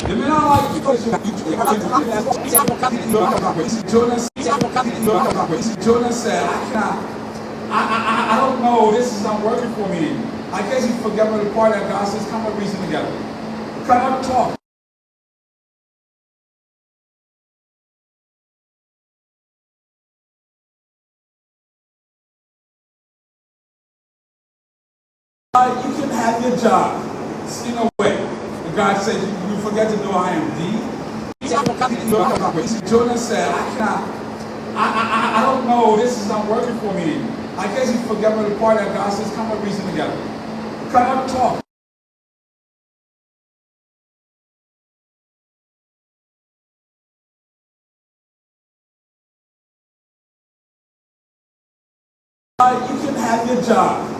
They may not like because Jonas said, I don't know, this is not working for me. I guess he forgot about the part that God says, come and reason together. Come and talk. You can have your job. In a way. And God said, you forget to know I am thee. Jonas said, I don't know, this is not working for me. I guess he forgot about the part that God says, come and reason together. Come and talk. You can have your job.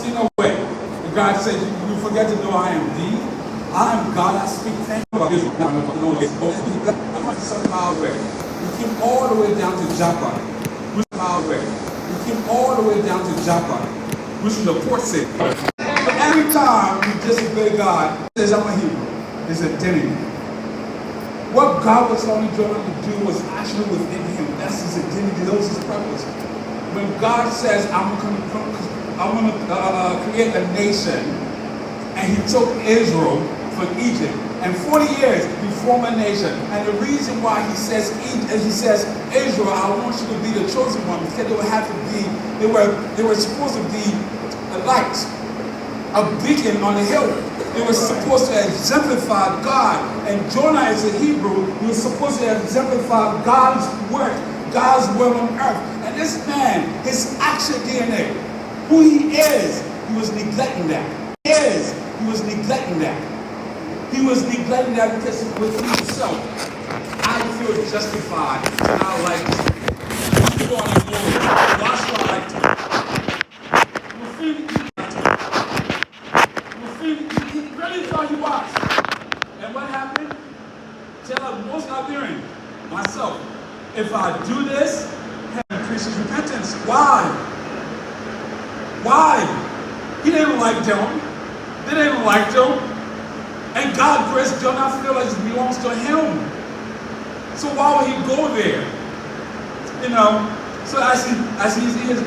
In a way. And God said, you forget to know I am thee. I am God, I speak. Thank you about Israel. I'm going to 7 miles away. We came all the way down to Joppa. Which miles away. We came all the way down to Joppa, which is the port city. But every time we disobey God, he says, I'm a Hebrew. His identity. What God was telling Jonah to do was actually within him. That's his identity. That was his purpose. When God says, I'm going to create a nation, and he took Israel from Egypt, and 40 years he formed a nation. And the reason why he says Israel, I want you to be the chosen one, because they would have to be, they were supposed to be a light, a beacon on the hill. They were supposed to exemplify God. And Jonah is a Hebrew. He was supposed to exemplify God's work, God's will on earth. And this man, his action DNA, who he is, he was neglecting that. He was neglecting that. He was neglecting that because within himself, I feel justified. I like it. You want to go. Watch what I like he really thought he was. And what happened? Tell most Liberian, myself, if I do this, heaven increases repentance. Why? Why? He didn't like them. They didn't like them. And God graced John, I feel like it belongs to him. So why would he go there? You know, so as his ears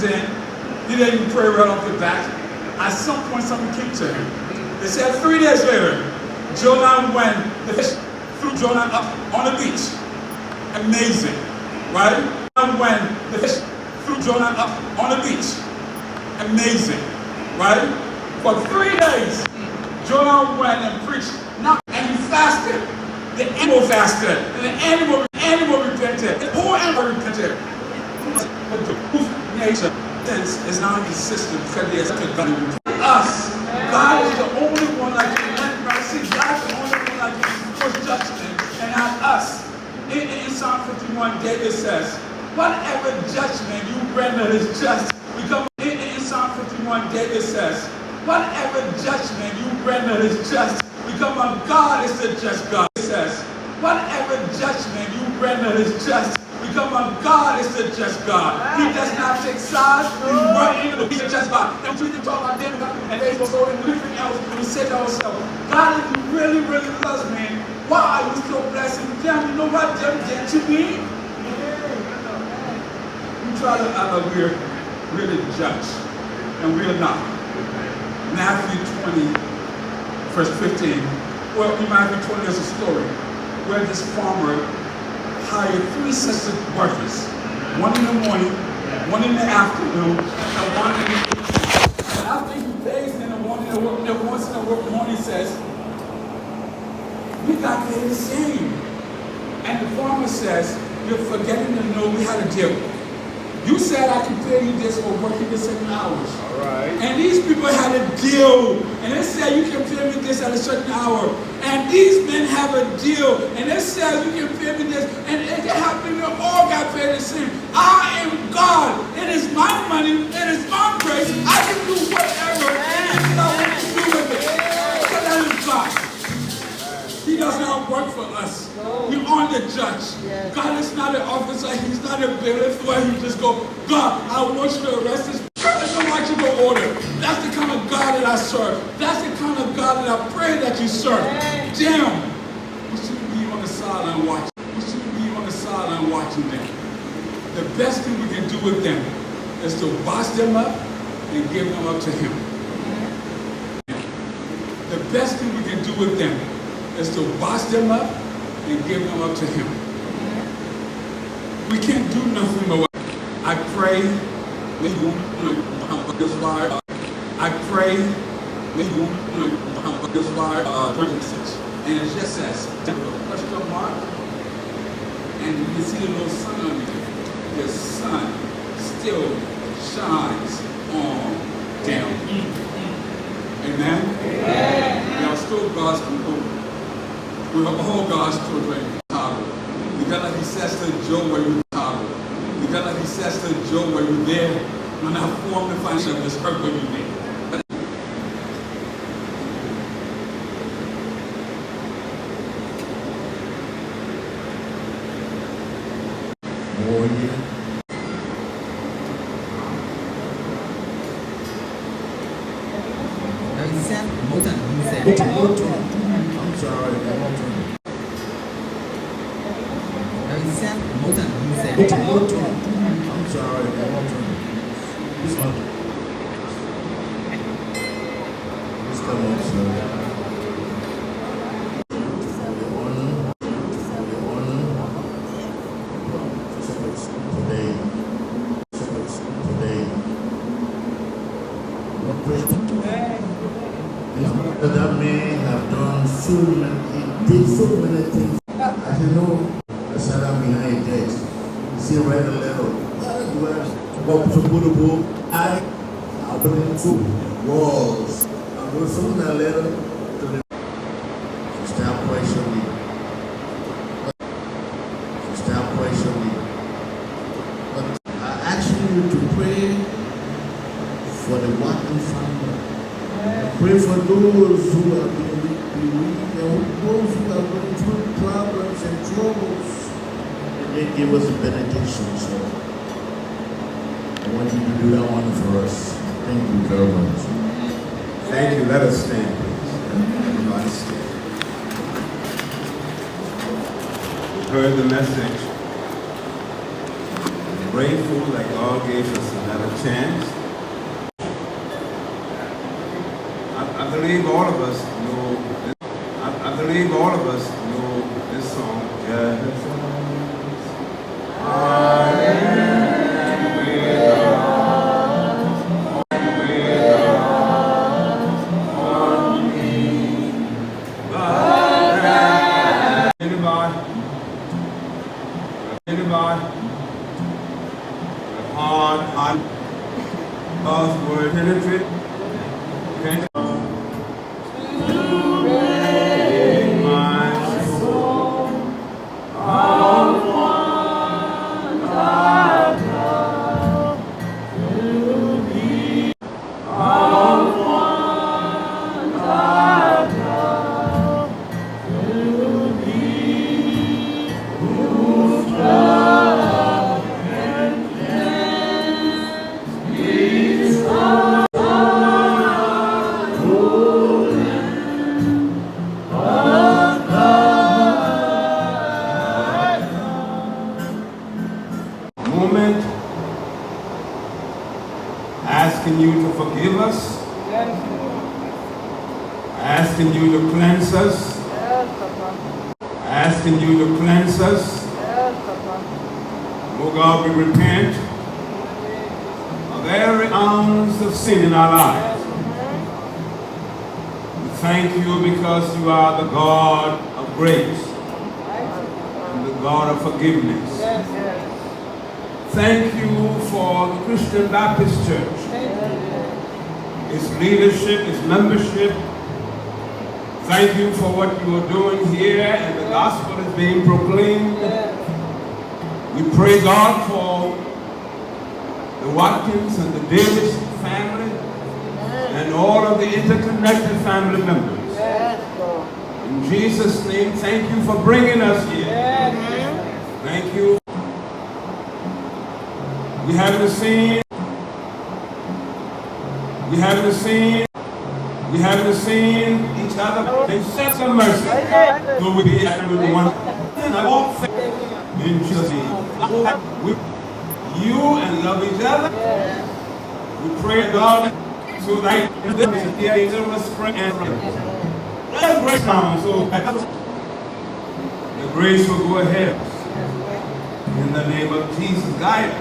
in, he didn't pray right off the bat. At some point something came to him. They said 3 days later, Jonah went, the fish threw Jonah up on the beach. Amazing, right? When the fish threw Jonah up on the beach. Amazing, right? For 3 days, Jonah went and preached. And he fasted. The animal fasted. And the animal repented. The whole animal repented. But the nation is not consistent because there's such a God. Us. God is the only one that can lend mercy. God is the only one that can force judgment. And not us. In Psalm 51, David says, whatever judgment you render is just. In Psalm 51, David says, whatever judgment you render is just. Because my God is the just God. It says, whatever judgment you render is just. Because my God is the just God. He does not take sides. He's right into the just God. And we can talk about them and they will go into everything else. And we say to ourselves, God, if you really, really loves me, why are you so blessing them? You know what them did to me? We try to act like we're really judge. And we're not. Matthew 20, verse 15. Well, in Matthew 20, there's a story where this farmer hired 3 sets of workers. One in the morning, one in the afternoon, and one in the evening. And after he bathes in the morning, and once in the morning says, we got paid the same. And the farmer says, you're forgetting to know we had a deal. You said I can pay you this for working the 7 hours. All right. And these people had a deal. And they said you can pay me this at a certain hour. And these men have a deal. And they said you can pay me this. And it can happen, you all got paid the same. I am God. It is my money. It is my grace. I can do whatever I want to do with it. So that is God. He does not work for us. We are the judge. God is not an officer. He's not a bailiff where he just go, God, I want you to arrest this. That's not like you go order. That's the kind of God that I serve. That's the kind of God that I I pray that you serve them. We shouldn't be on the sideline watching. We shouldn't be on the sideline watching them. The best thing we can do with them is to wash them up and give them up to Him. The best thing we can do with them is to wash them up and give them up to Him. We can't do nothing but I pray. I pray. And it just says, question mark, and you can see the little sun on there. The sun still shines on down. Amen? Amen. We are still God's people. We are all God's children. You got like He says to Job where you you got like He says to Job where you're there. When I formed the foundation of this earth where you're there. I'm sorry. I'm sorry. This one. Let's come on, sir. That man have done so many, he did so many things. I said, no, I sat down behind a desk. You see, write a letter. I put it into walls. I wrote some of that letter to the stop questioning me. Stop questioning me. But I asked you to pray for the Watkins family. Pray for those who are being bereaved and those who are going through problems and troubles. And they give us a benediction, so I want you to do that one for us. Thank you very much. Thank you. Let us stand, please. Everybody stand. We heard the message. I'm grateful that God gave us another chance. I believe all of us know. I believe all of us know this song. Yes. Anybody? Hard, God's word penetrate. Okay. Moment asking you to forgive us, asking you to cleanse us, asking you to cleanse us. Oh God, we repent of every ounce of sin in our lives. We thank you because you are the God of grace and the God of forgiveness. Thank you for the Christian Baptist Church, its leadership, its membership. Thank you for what you are doing here and the gospel is being proclaimed. We pray God for the Watkins and the Davis family and all of the interconnected family members. In Jesus' name, thank you for bringing us here. Thank you. We haven't seen each each other. They said some mercy. So we be with the one. And I won't say in Jesus' name. You and love each other. We pray God so that the angel will spring and let grace down so the grace will go ahead. In the name of Jesus, guide us.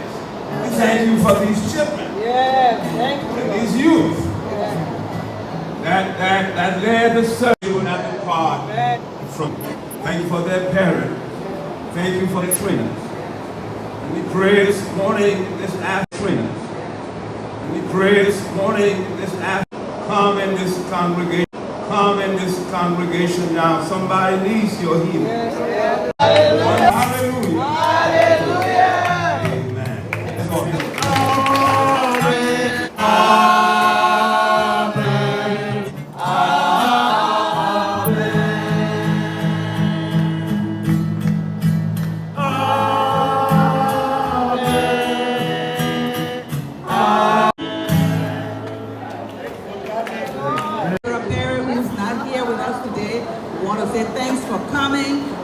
We thank you for these children. And these youth. That led the service will not depart from. Thank you for their parents. Thank you for the trainers. And we pray this morning, this afternoon. And we pray this morning, this afternoon. Come in this congregation. Come in this congregation now. Somebody needs your healing. Hallelujah. Hallelujah. Amen. Let's go.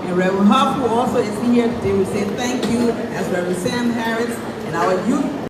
And Reverend Huff, who also is here today, we say thank you, as Reverend Sam Harris and our youth